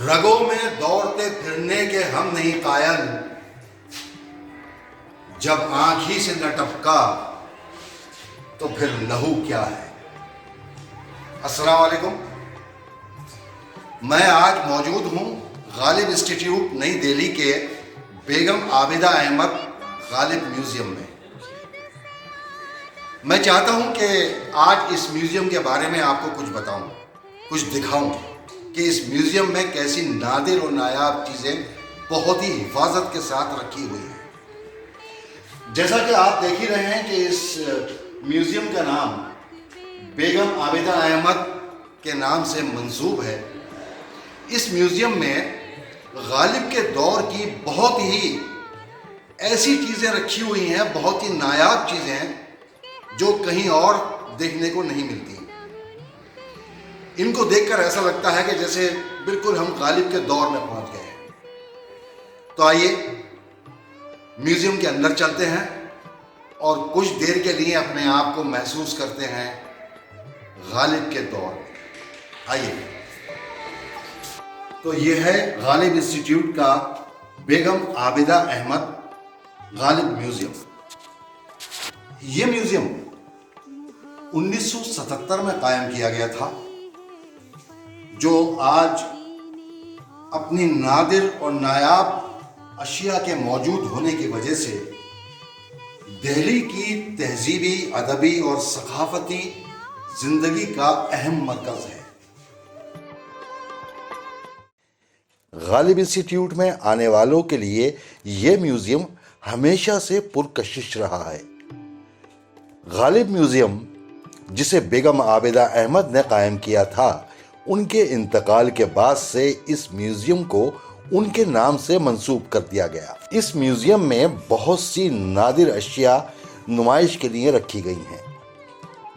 رگوں میں دوڑتے پھرنے کے ہم نہیں قائل، جب آنکھ ہی سے نہ ٹپکا تو پھر لہو کیا ہے۔ السلام علیکم، میں آج موجود ہوں غالب انسٹیٹیوٹ نئی دہلی کے بیگم عابدہ احمد غالب میوزیم میں۔ میں چاہتا ہوں کہ آج اس میوزیم کے بارے میں آپ کو کچھ بتاؤں، کچھ دکھاؤں کہ اس میوزیم میں کیسی نادر اور نایاب چیزیں بہت ہی حفاظت کے ساتھ رکھی ہوئی ہیں۔ جیسا کہ آپ دیکھ ہی رہے ہیں کہ اس میوزیم کا نام بیگم عابدہ احمد کے نام سے منسوب ہے۔ اس میوزیم میں غالب کے دور کی بہت ہی ایسی چیزیں رکھی ہوئی ہیں، بہت ہی نایاب چیزیں ہیں جو کہیں اور دیکھنے کو نہیں ملتی۔ ان کو دیکھ کر ایسا لگتا ہے کہ جیسے بالکل ہم غالب کے دور میں پہنچ گئے ہیں۔ تو آئیے میوزیم کے اندر چلتے ہیں اور کچھ دیر کے لیے اپنے آپ کو محسوس کرتے ہیں غالب کے دور میں۔ آئیے، تو یہ ہے غالب انسٹیٹیوٹ کا بیگم عابدہ احمد غالب میوزیم۔ یہ میوزیم 1977 میں قائم کیا گیا تھا، جو آج اپنی نادر اور نایاب اشیاء کے موجود ہونے کی وجہ سے دہلی کی تہذیبی، ادبی اور ثقافتی زندگی کا اہم مرکز ہے۔ غالب انسٹیٹیوٹ میں آنے والوں کے لیے یہ میوزیم ہمیشہ سے پرکشش رہا ہے۔ غالب میوزیم، جسے بیگم عابدہ احمد نے قائم کیا تھا، ان کے انتقال کے بعد سے اس میوزیم کو ان کے نام سے منسوب کر دیا گیا۔ اس میوزیم میں بہت سی نادر اشیاء نمائش کے لیے رکھی گئی ہیں،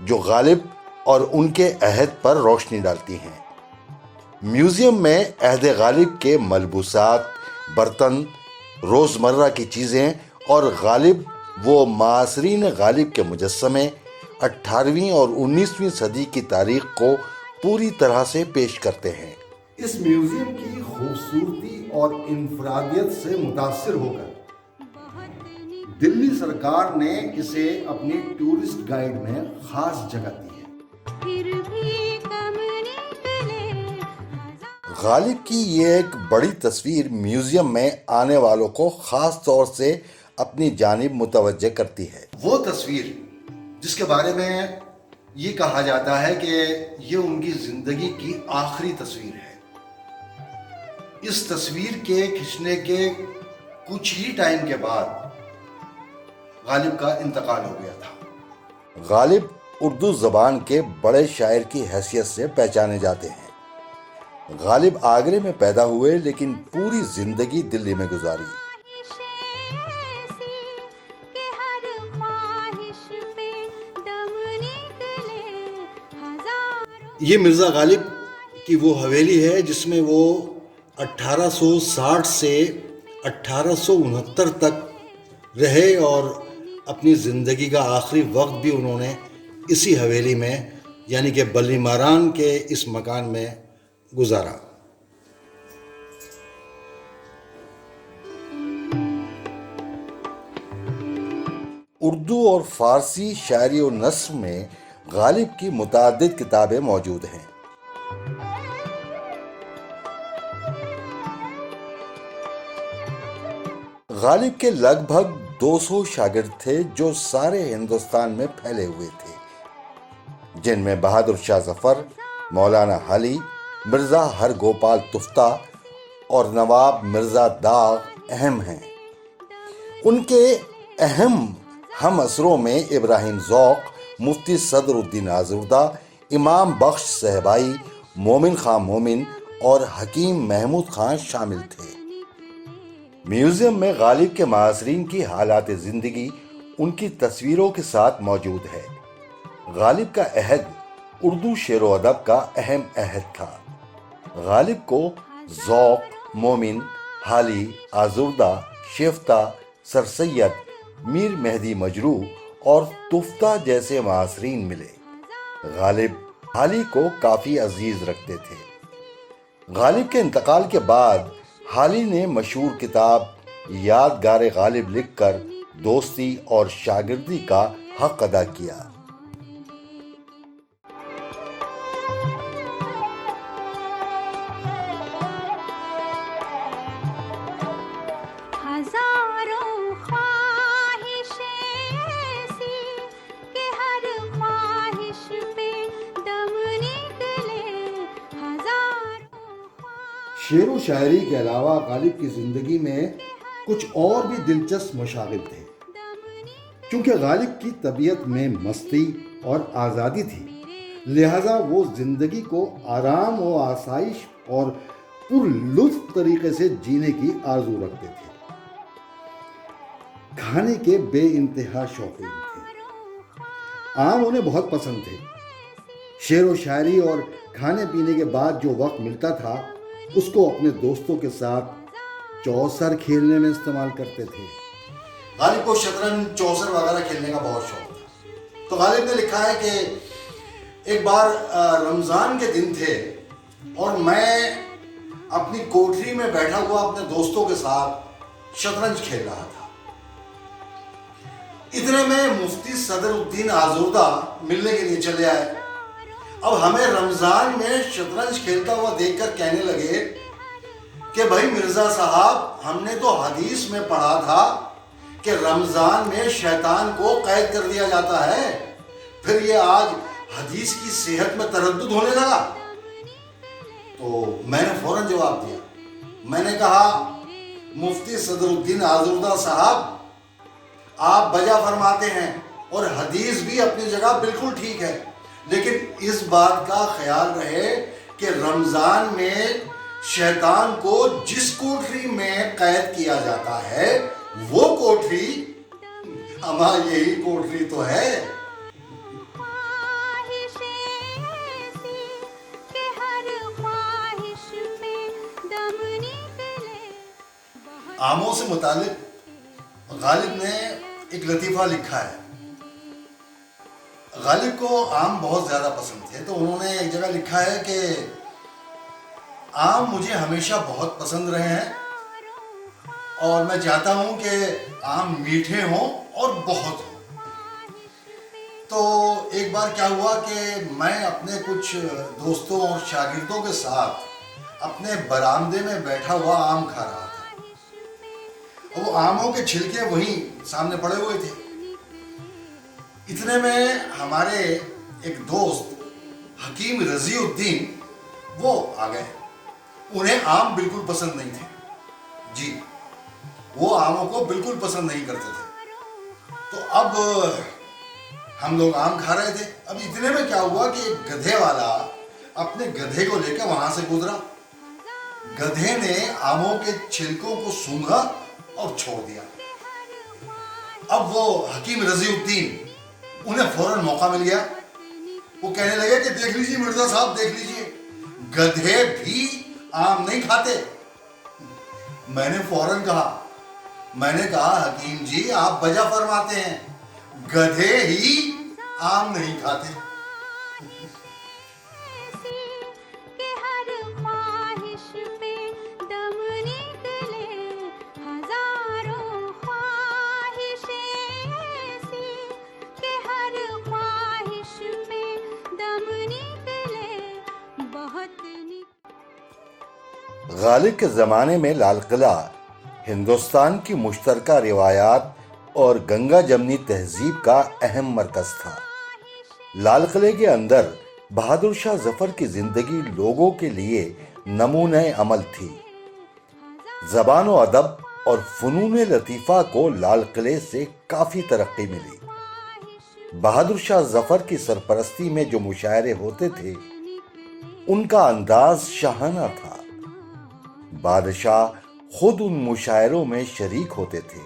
جو غالب اور ان کے عہد پر روشنی ڈالتی ہیں۔ میوزیم میں عہد غالب کے ملبوسات، برتن، روزمرہ کی چیزیں اور غالب و معاصرین غالب کے مجسمے 18ویں اور 19ویں صدی کی تاریخ کو پوری طرح سے پیش کرتے ہیں۔ اس میوزیم کی خوبصورتی اور انفرادیت سے متاثر ہو کر دلی سرکار نے اسے اپنی ٹورسٹ گائیڈ میں خاص جگہ دی ہے۔ غالب کی یہ ایک بڑی تصویر میوزیم میں آنے والوں کو خاص طور سے اپنی جانب متوجہ کرتی ہے۔ وہ تصویر جس کے بارے میں یہ کہا جاتا ہے کہ یہ ان کی زندگی کی آخری تصویر ہے۔ اس تصویر کے کھنچنے کے کچھ ہی ٹائم کے بعد غالب کا انتقال ہو گیا تھا۔ غالب اردو زبان کے بڑے شاعر کی حیثیت سے پہچانے جاتے ہیں۔ غالب آگرے میں پیدا ہوئے لیکن پوری زندگی دلی میں گزاری۔ یہ مرزا غالب کی وہ حویلی ہے جس میں وہ 1860 سے 1869 تک رہے، اور اپنی زندگی کا آخری وقت بھی انہوں نے اسی حویلی میں یعنی کہ بلی ماران کے اس مکان میں گزارا۔ اردو اور فارسی شاعری و نثر میں غالب کی متعدد کتابیں موجود ہیں۔ غالب کے لگ بھگ 200 شاگرد تھے جو سارے ہندوستان میں پھیلے ہوئے تھے، جن میں بہادر شاہ ظفر، مولانا حالی، مرزا ہر گوپال تفتہ اور نواب مرزا داغ اہم ہیں۔ ان کے اہم ہم عصروں میں ابراہیم ذوق، مفتی صدر الدین آزردہ، امام بخش صہبائی، مومن خان مومن اور حکیم محمود خان شامل تھے۔ میوزیم میں غالب کے معاصرین کی حالات زندگی ان کی تصویروں کے ساتھ موجود ہے۔ غالب کا عہد اردو شعر و ادب کا اہم عہد تھا۔ غالب کو ذوق، مومن، حالی، آزردہ، شیفتہ، سر سید، میر مہدی مجروح اور تفتہ جیسے معاصرین ملے۔ غالب حالی کو کافی عزیز رکھتے تھے۔ غالب کے انتقال کے بعد حالی نے مشہور کتاب یادگار غالب لکھ کر دوستی اور شاگردی کا حق ادا کیا۔ شعر و شاعری کے علاوہ غالب کی زندگی میں کچھ اور بھی دلچسپ مشاغل تھے۔ چونکہ غالب کی طبیعت میں مستی اور آزادی تھی، لہذا وہ زندگی کو آرام و آسائش اور پر لطف طریقے سے جینے کی آرزو رکھتے تھے۔ کھانے کے بے انتہا شوقین تھے، آم انہیں بہت پسند تھے۔ شعر و شاعری اور کھانے پینے کے بعد جو وقت ملتا تھا اس کو اپنے دوستوں کے ساتھ چوسر کھیلنے میں استعمال کرتے تھے۔ غالب کو شطرنج، چوسر وغیرہ کھیلنے کا بہت شوق تھا۔ تو غالب نے لکھا ہے کہ ایک بار رمضان کے دن تھے اور میں اپنی کوٹری میں بیٹھا ہوا اپنے دوستوں کے ساتھ شطرنج کھیل رہا تھا۔ اتنے میں مفتی صدر الدین آزردہ ملنے کے لیے چلے آئے۔ اب ہمیں رمضان میں شطرنج کھیلتا ہوا دیکھ کر کہنے لگے کہ بھائی مرزا صاحب، ہم نے تو حدیث میں پڑھا تھا کہ رمضان میں شیطان کو قید کر دیا جاتا ہے، پھر یہ آج حدیث کی صحت میں تردد ہونے لگا۔ تو میں نے فوراً جواب دیا، میں نے کہا مفتی صدر الدین آزردہ صاحب، آپ بجا فرماتے ہیں اور حدیث بھی اپنی جگہ بالکل ٹھیک ہے، لیکن اس بات کا خیال رہے کہ رمضان میں شیطان کو جس کوٹری میں قید کیا جاتا ہے وہ کوٹری ہمارا یہی کوٹری تو ہے۔ آموں سے متعلق غالب نے ایک لطیفہ لکھا ہے۔ غالب کو آم بہت زیادہ پسند تھے، تو انہوں نے ایک جگہ لکھا ہے کہ آم مجھے ہمیشہ بہت پسند رہے ہیں اور میں چاہتا ہوں کہ آم میٹھے ہوں اور بہت ہوں۔ تو ایک بار کیا ہوا کہ میں اپنے کچھ دوستوں اور شاگردوں کے ساتھ اپنے برآمدے میں بیٹھا ہوا آم کھا رہا تھا، اور وہ آموں کے چھلکے وہیں سامنے پڑے ہوئے تھے۔ اتنے میں ہمارے ایک دوست حکیم رضی الدین وہ آ گئے۔ انہیں آم بالکل پسند نہیں تھے، جی وہ آموں کو بالکل پسند نہیں کرتے تھے۔ تو اب ہم لوگ آم کھا رہے تھے۔ اب اتنے میں کیا ہوا کہ ایک گدھے والا اپنے گدھے کو لے کے وہاں سے گزرا۔ گدھے نے آموں کے چھلکوں کو سونگھا اور چھوڑ دیا۔ اب وہ حکیم رضی الدین انہیں فوراً موقع مل گیا، وہ کہنے لگے کہ دیکھ لیجیے مرزا صاحب، دیکھ لیجیے گدھے بھی آم نہیں کھاتے۔ میں نے فوراً کہا، میں نے کہا حکیم جی آپ بجا فرماتے ہیں، گدھے ہی آم نہیں کھاتے۔ غالب کے زمانے میں لال قلعہ ہندوستان کی مشترکہ روایات اور گنگا جمنی تہذیب کا اہم مرکز تھا۔ لال قلعے کے اندر بہادر شاہ ظفر کی زندگی لوگوں کے لیے نمونہ عمل تھی۔ زبان و ادب اور فنون لطیفہ کو لال قلعے سے کافی ترقی ملی۔ بہادر شاہ ظفر کی سرپرستی میں جو مشاعرے ہوتے تھے ان کا انداز شاہانہ تھا۔ بادشاہ خود ان مشاعروں میں شریک ہوتے تھے۔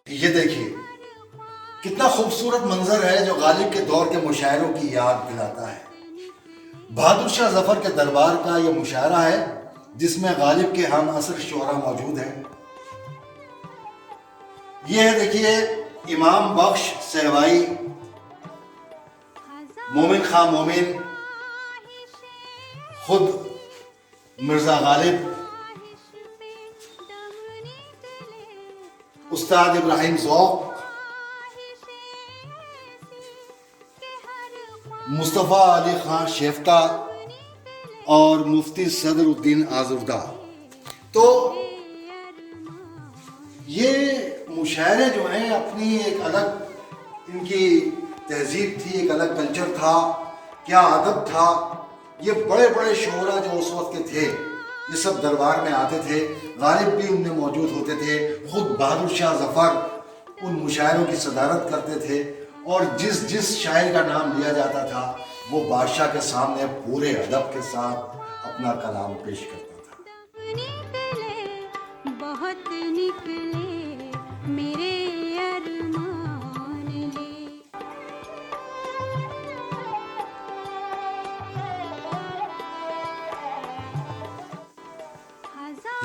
یہ دیکھیے کتنا خوبصورت منظر ہے جو غالب کے دور کے مشاعروں کی یاد دلاتا ہے۔ بہادر شاہ ظفر کے دربار کا یہ مشاعرہ ہے جس میں غالب کے ہم عصر شعراء موجود ہیں۔ یہ ہے دیکھیے امام بخش سہوائی، مومن خان مومن، خود مرزا غالب، استاد ابراہیم ذوق، مصطفیٰ علی خان شیفتہ اور مفتی صدر الدین آزردہ۔ تو یہ مشاعرے جو ہیں اپنی ایک الگ ان کی تہذیب تھی، ایک الگ کلچر تھا، کیا ادب تھا۔ یہ بڑے بڑے شعراء جو اس وقت کے تھے یہ سب دربار میں آتے تھے، غالب بھی ان میں موجود ہوتے تھے، خود بہادر شاہ ظفر ان مشاعروں کی صدارت کرتے تھے، اور جس شاعر کا نام لیا جاتا تھا وہ بادشاہ کے سامنے پورے ادب کے ساتھ اپنا کلام پیش کرتا تھا۔ بہت نکلے میرے ارمان لے۔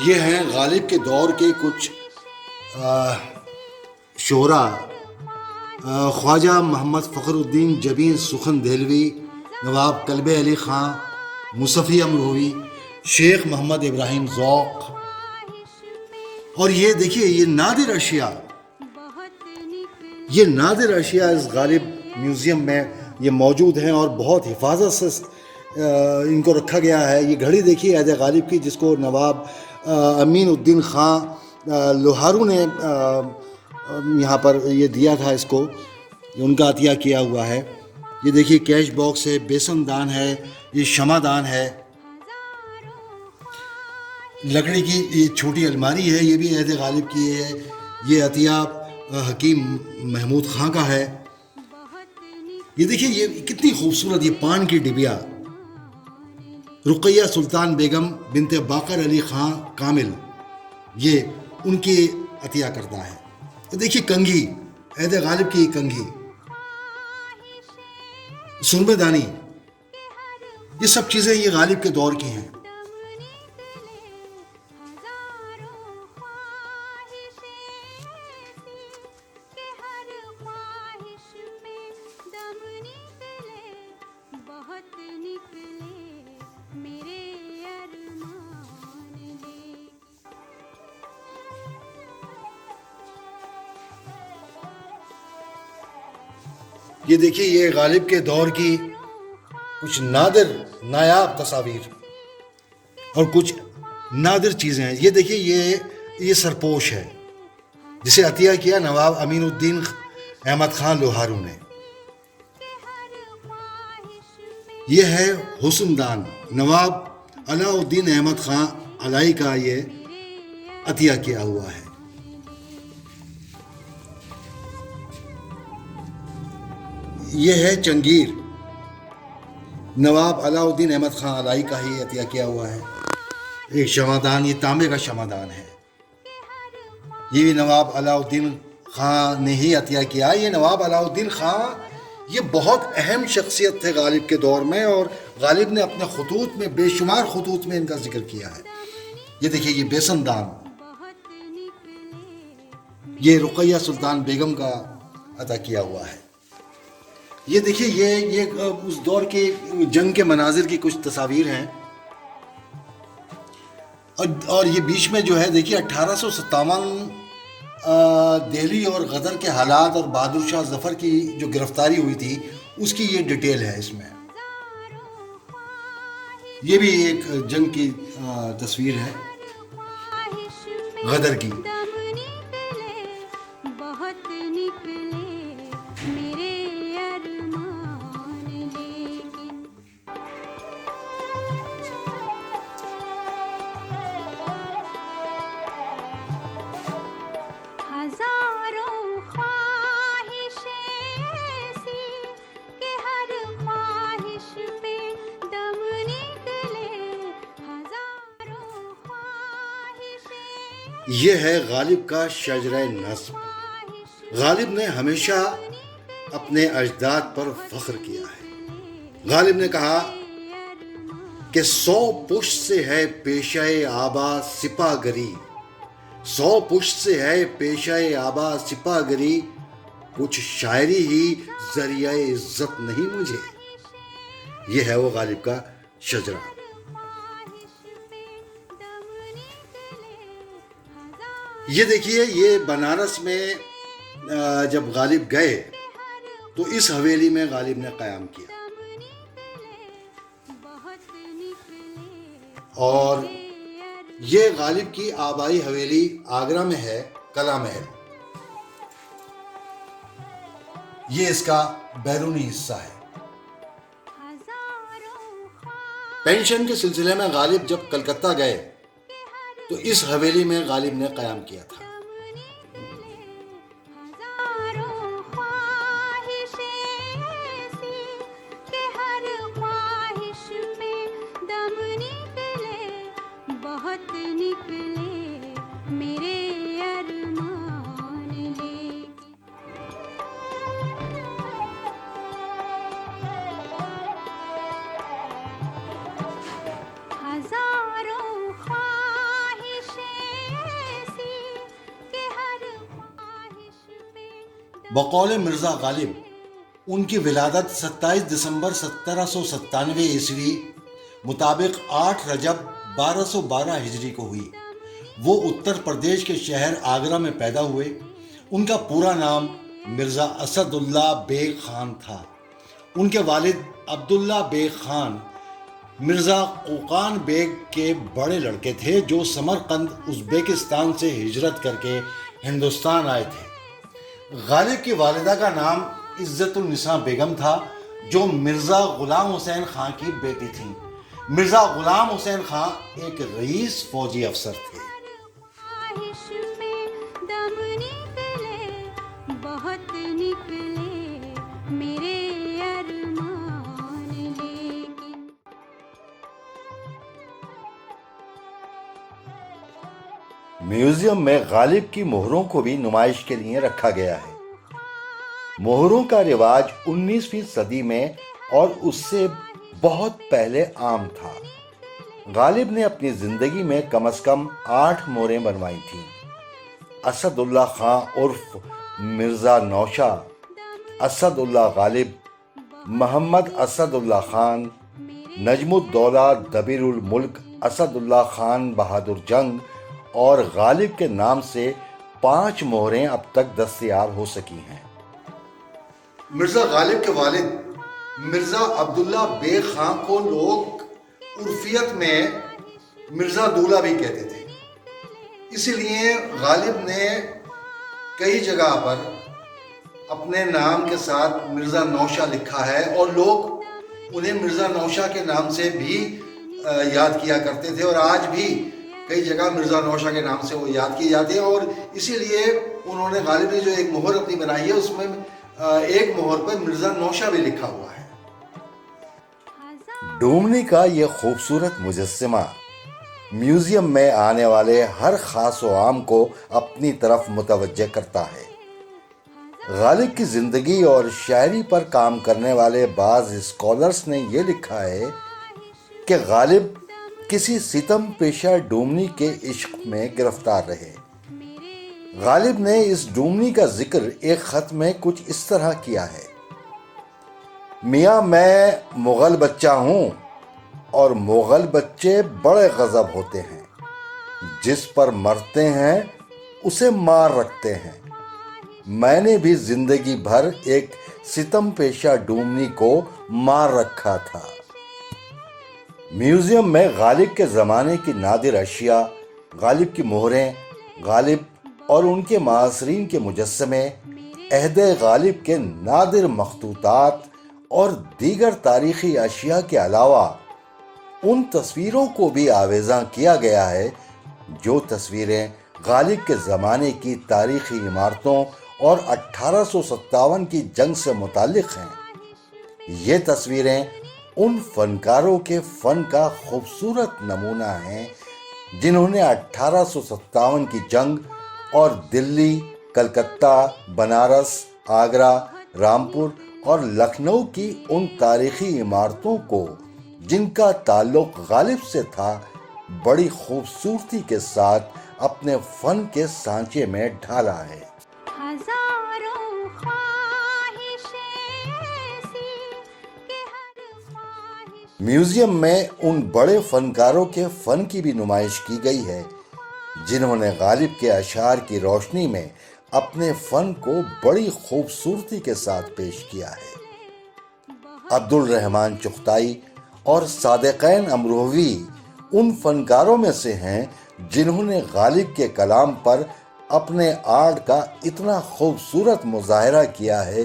یہ ہیں غالب کے دور کے کچھ شعراء: خواجہ محمد فخر الدین جبین سخن دہلوی، نواب کلب علی خان، مصفی امروہوی، شیخ محمد ابراہیم ذوق۔ اور یہ دیکھیے یہ نادر اشیاء اس غالب میوزیم میں یہ موجود ہیں اور بہت حفاظت سے ان کو رکھا گیا ہے۔ یہ گھڑی دیکھیے عہد غالب کی جس کو نواب امین الدین خان لوہارو نے یہاں پر یہ دیا تھا، اس کو ان کا عطیہ کیا ہوا ہے۔ یہ دیکھیے کیش باکس ہے، بیسن دان ہے، یہ شمع دان ہے، لکڑی کی یہ چھوٹی الماری ہے، یہ بھی عہد غالب کی ہے۔ یہ عطیہ حکیم محمود خان کا ہے۔ یہ دیکھیے یہ کتنی خوبصورت یہ پان کی ڈبیا، رقیہ سلطان بیگم بنت باقر علی خان کامل، یہ ان کی عطیہ کردہ ہے۔ دیکھیے کنگھی، عہد غالب کی کنگھی، سرمے دانی، یہ سب چیزیں یہ غالب کے دور کی ہیں۔ یہ دیکھیے یہ غالب کے دور کی کچھ نایاب تصاویر اور کچھ نادر چیزیں ہیں۔ یہ دیکھیے یہ سرپوش ہے جسے عطیہ کیا نواب امین الدین احمد خان لوہارو نے۔ یہ ہے حسن دان، نواب علاء الدین احمد خان علائی کا یہ عطیہ کیا ہوا ہے۔ یہ ہے چنگیر، نواب علاء الدین احمد خان علائی کا ہی عطیہ کیا ہوا ہے۔ ایک شمعدان، یہ تانبے کا شمعدان ہے، یہ بھی نواب علاء الدین خان نے ہی عطیہ کیا۔ یہ نواب علاء الدین خان یہ بہت اہم شخصیت تھے غالب کے دور میں، اور غالب نے اپنے خطوط میں بے شمار خطوط میں ان کا ذکر کیا ہے۔ یہ دیکھیے یہ بیسن دان، یہ رقیہ سلطان بیگم کا عطا کیا ہوا ہے۔ یہ دیکھیے یہ اس دور کے جنگ کے مناظر کی کچھ تصاویر ہیں، اور یہ بیچ میں جو ہے دیکھیے 1857 دہلی اور غدر کے حالات اور بہادر شاہ ظفر کی جو گرفتاری ہوئی تھی اس کی یہ ڈیٹیل ہے اس میں۔ یہ بھی ایک جنگ کی تصویر ہے غدر کی۔ بہت نکلے میرے ارمان لیکن ہزاروں خواہشیں ایسی کہ ہر خواہش پہ دم نکلے، ہزاروں خواہشیں۔ یہ ہے غالب کا شجرہ نصب۔ غالب نے ہمیشہ اپنے اجداد پر فخر کیا ہے۔ غالب نے کہا کہ 100 پشت سے ہے پیشہ آبا سپاہ گری، 100 پشت سے ہے پیشہ آبا سپاہ گری، کچھ شاعری ہی ذریعہ عزت نہیں مجھے۔ یہ ہے وہ غالب کا شجرہ۔ یہ دیکھیے، یہ بنارس میں جب غالب گئے تو اس حویلی میں غالب نے قیام کیا، اور یہ غالب کی آبائی حویلی آگرہ میں ہے، کلا محل۔ یہ اس کا بیرونی حصہ ہے۔ پینشن کے سلسلے میں غالب جب کلکتہ گئے تو اس حویلی میں غالب نے قیام کیا تھا۔ بقول مرزا غالب، ان کی ولادت 27 دسمبر 1797 عیسوی مطابق 8 رجب 1212 ہجری کو ہوئی۔ وہ اتر پردیش کے شہر آگرہ میں پیدا ہوئے۔ ان کا پورا نام مرزا اسد اللہ بیگ خان تھا۔ ان کے والد عبداللہ بیگ خان مرزا قوقان بیگ کے بڑے لڑکے تھے، جو سمرقند ازبیکستان سے ہجرت کر کے ہندوستان آئے تھے۔ غالب کی والدہ کا نام عزت النساء بیگم تھا، جو مرزا غلام حسین خان کی بیٹی تھیں۔ مرزا غلام حسین خان ایک رئیس فوجی افسر تھے۔ میوزیم میں غالب کی مہروں کو بھی نمائش کے لیے رکھا گیا ہے۔ مہروں کا رواج 19ویں صدی میں اور اس سے بہت پہلے عام تھا۔ غالب نے اپنی زندگی میں کم از کم 8 مہریں بنوائی تھیں۔ اسد اللہ خان عرف مرزا نوشا، اسد اللہ غالب، محمد اسد اللہ خان، نجم الدولہ دبیر الملک اسد اللہ خان بہادر جنگ، اور غالب کے نام سے 5 مہریں اب تک دستیاب ہو سکی ہیں۔ مرزا غالب کے والد مرزا عبداللہ بیگ خان کو لوگ عرفیت میں مرزا دولہ بھی کہتے تھے، اسی لیے غالب نے کئی جگہ پر اپنے نام کے ساتھ مرزا نوشا لکھا ہے، اور لوگ انہیں مرزا نوشا کے نام سے بھی یاد کیا کرتے تھے، اور آج بھی کئی جگہ مرزا نوشا کے نام سے وہ یاد کی جاتی ہے۔ اور اسی لیے انہوں نے، غالب نے جو ایک مہر اپنی بنائی ہے، اس میں ایک مہر پر مرزا نوشا بھی لکھا ہوا ہے۔ ڈومنی کا یہ خوبصورت مجسمہ میوزیم میں آنے والے ہر خاص و عام کو اپنی طرف متوجہ کرتا ہے۔ غالب کی زندگی اور شاعری پر کام کرنے والے بعض اسکالرز نے یہ لکھا ہے کہ غالب کسی ستم پیشہ ڈومنی کے عشق میں گرفتار رہے۔ غالب نے اس ڈومنی کا ذکر ایک خط میں کچھ اس طرح کیا ہے: میاں میں مغل بچہ ہوں، اور مغل بچے بڑے غضب ہوتے ہیں، جس پر مرتے ہیں اسے مار رکھتے ہیں۔ میں نے بھی زندگی بھر ایک ستم پیشہ ڈومنی کو مار رکھا تھا۔ میوزیم میں غالب کے زمانے کی نادر اشیاء، غالب کی مہریں، غالب اور ان کے معاصرین کے مجسمے، عہد غالب کے نادر مخطوطات اور دیگر تاریخی اشیاء کے علاوہ ان تصویروں کو بھی آویزاں کیا گیا ہے جو تصویریں غالب کے زمانے کی تاریخی عمارتوں اور 1857 کی جنگ سے متعلق ہیں۔ یہ تصویریں ان فنکاروں کے فن کا خوبصورت نمونہ ہیں جنہوں نے 1857 کی جنگ اور دلی، کلکتہ، بنارس، آگرہ، رامپور اور لکھنؤ کی ان تاریخی عمارتوں کو جن کا تعلق غالب سے تھا بڑی خوبصورتی کے ساتھ اپنے فن کے سانچے میں ڈھالا ہے۔ ہزاروں خواہشیں ایسی کہ ہر خواہش میوزیم میں ان بڑے فنکاروں کے فن کی بھی نمائش کی گئی ہے جنہوں نے غالب کے اشعار کی روشنی میں اپنے فن کو بڑی خوبصورتی کے ساتھ پیش کیا ہے۔ عبدالرحمن چغتائی اور صادقین امروہوی ان فنکاروں میں سے ہیں جنہوں نے غالب کے کلام پر اپنے آرٹ کا اتنا خوبصورت مظاہرہ کیا ہے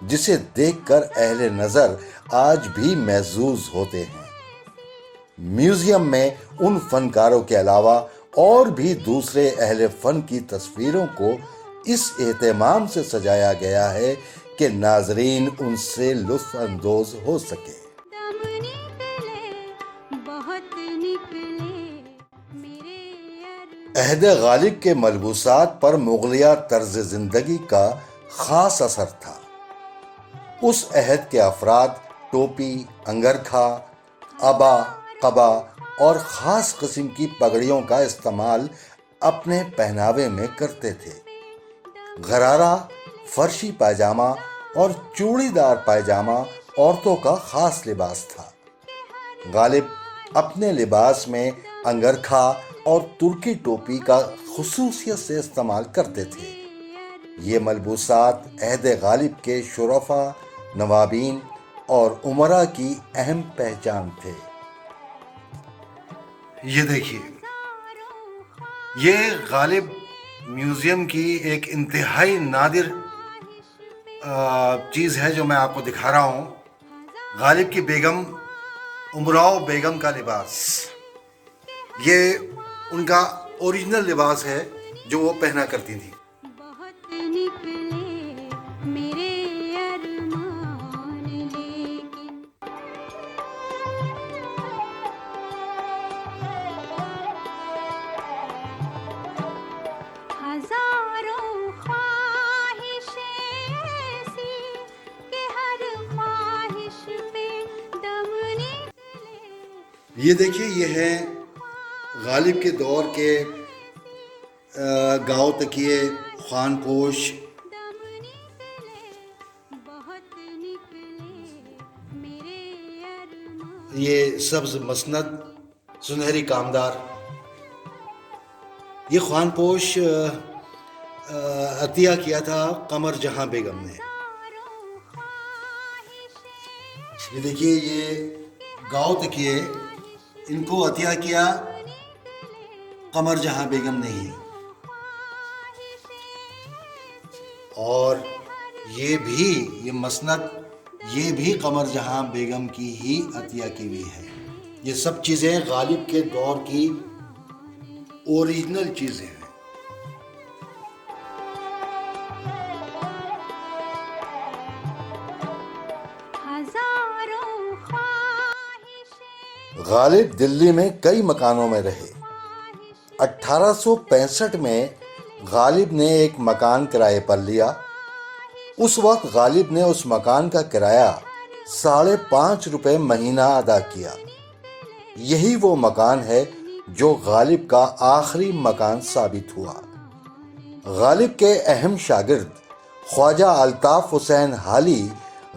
جسے دیکھ کر اہل نظر آج بھی محظوظ ہوتے ہیں۔ میوزیم میں ان فنکاروں کے علاوہ اور بھی دوسرے اہل فن کی تصویروں کو اس اہتمام سے سجایا گیا ہے کہ ناظرین ان سے لطف اندوز ہو سکے۔ دم نکلے بہت نکلے میرے عہد غالب کے ملبوسات پر مغلیہ طرز زندگی کا خاص اثر تھا۔ اس عہد کے افراد ٹوپی، انگرکھا، عبا، قبا اور خاص قسم کی پگڑیوں کا استعمال اپنے پہناوے میں کرتے تھے۔ غرارہ، فرشی پائجامہ اور چوڑی دار پائجامہ عورتوں کا خاص لباس تھا۔ غالب اپنے لباس میں انگرکھا اور ترکی ٹوپی کا خصوصیت سے استعمال کرتے تھے۔ یہ ملبوسات عہد غالب کے شرفاء، نوابین اور امراء کی اہم پہچان تھے۔ یہ دیکھیے، یہ غالب میوزیم کی ایک انتہائی نادر چیز ہے جو میں آپ کو دکھا رہا ہوں۔ غالب کی بیگم امراء بیگم کا لباس، یہ ان کا اوریجنل لباس ہے جو وہ پہنا کرتی تھی۔ بہت نکلے میرے ارمان لیکن ہزاروں خواہشیں ایسی کہ ہر خواہش پہ دم نکلے یہ دیکھیے، یہ ہے غالب کے دور کے گاؤ تکیے، خوان پوش۔ دم نکلے بہت نکلے میرے ارمان یہ سبز مسند، سنہری کامدار، یہ خوان پوش عطیہ کیا تھا قمر جہاں بیگم نے۔ یہ دیکھیے، یہ گاؤ تکیے ان کو عطیہ کیا قمر جہاں بیگم نے ہی، اور یہ مسند یہ بھی قمر جہاں بیگم کی ہی عطیہ کی ہوئی ہے۔ یہ سب چیزیں غالب کے دور کی اوریجنل چیزیں ہیں۔ ہزاروں خواہشیں غالب دلی میں کئی مکانوں میں رہے۔ 1865 میں غالب نے ایک مکان کرائے پر لیا۔ اس وقت غالب نے اس مکان کا کرایہ 5.5 روپے مہینہ ادا کیا۔ یہی وہ مکان ہے جو غالب کا آخری مکان ثابت ہوا۔ غالب کے اہم شاگرد خواجہ الطاف حسین حالی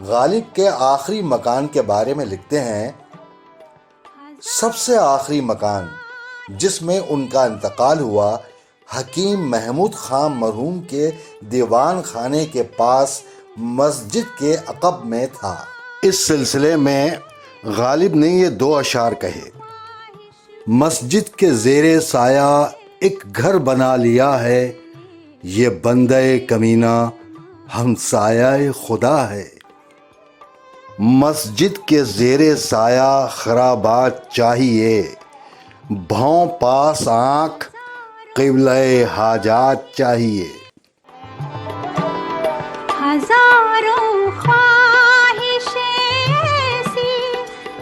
غالب کے آخری مکان کے بارے میں لکھتے ہیں: سب سے آخری مکان جس میں ان کا انتقال ہوا حکیم محمود خان مرحوم کے دیوان خانے کے پاس مسجد کے عقب میں تھا۔ اس سلسلے میں غالب نے یہ 2 اشعار کہے: مسجد کے زیر سایہ ایک گھر بنا لیا ہے، یہ بندہ کمینہ ہمسایہ خدا ہے۔ مسجد کے زیر سایہ خرابات چاہیے، بھوں پاس آنکھ قبلہ حاجات چاہیے۔ ہزاروں خواہشیں ایسی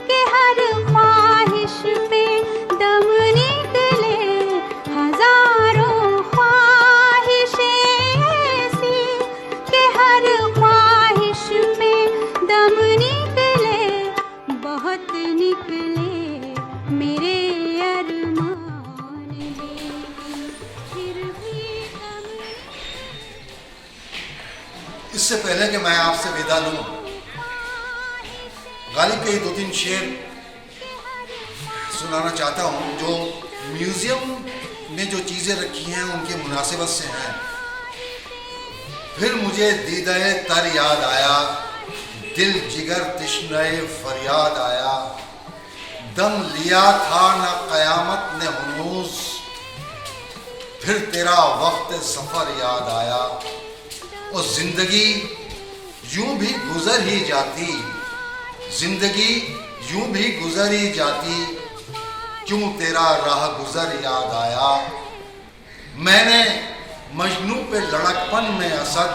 کہ ہر خواہش پہ دم نکلے۔ ہزاروں خواہشیں اس سے پہلے کہ میں آپ سے ودا لوں، غالب کے 2-3 شعر سنانا چاہتا ہوں جو میوزیم نے جو چیزیں رکھی ہیں ان کے مناسبت سے ہیں۔ پھر مجھے دیدہ تر یاد آیا، دل جگر تشنہ فریاد آیا، دم لیا تھا نہ قیامت نے ہنوز، پھر تیرا وقت سفر یاد آیا، اور زندگی یوں بھی گزر ہی جاتی، زندگی یوں بھی گزر ہی جاتی، کیوں تیرا راہ گزر یاد آیا۔ میں نے مجنوں پہ لڑکپن میں اسد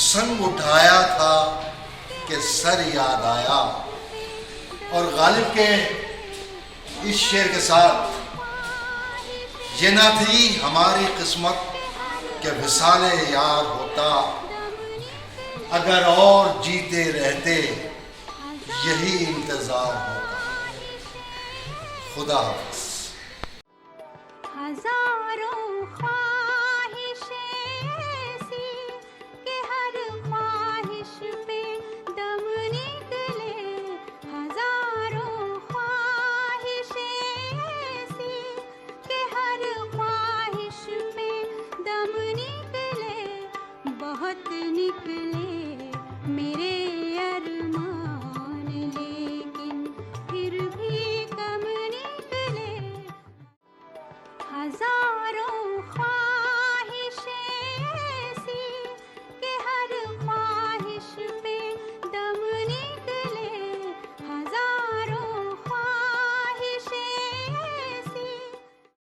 سنگ اٹھایا تھا کہ سر یاد آیا۔ اور غالب کے اس شعر کے ساتھ یہ نہ تھی ہماری قسمت کہ وصال یار ہوتا، اگر اور جیتے رہتے یہی انتظار ہوتا۔ خدا حافظ۔ ہزاروں خواہشیں ایسی کہ ہر خواہش پہ دم نکلے، ہزاروں خواہشیں ایسی کہ ہر خواہش پہ دم نکلے، بہت نکلے میرے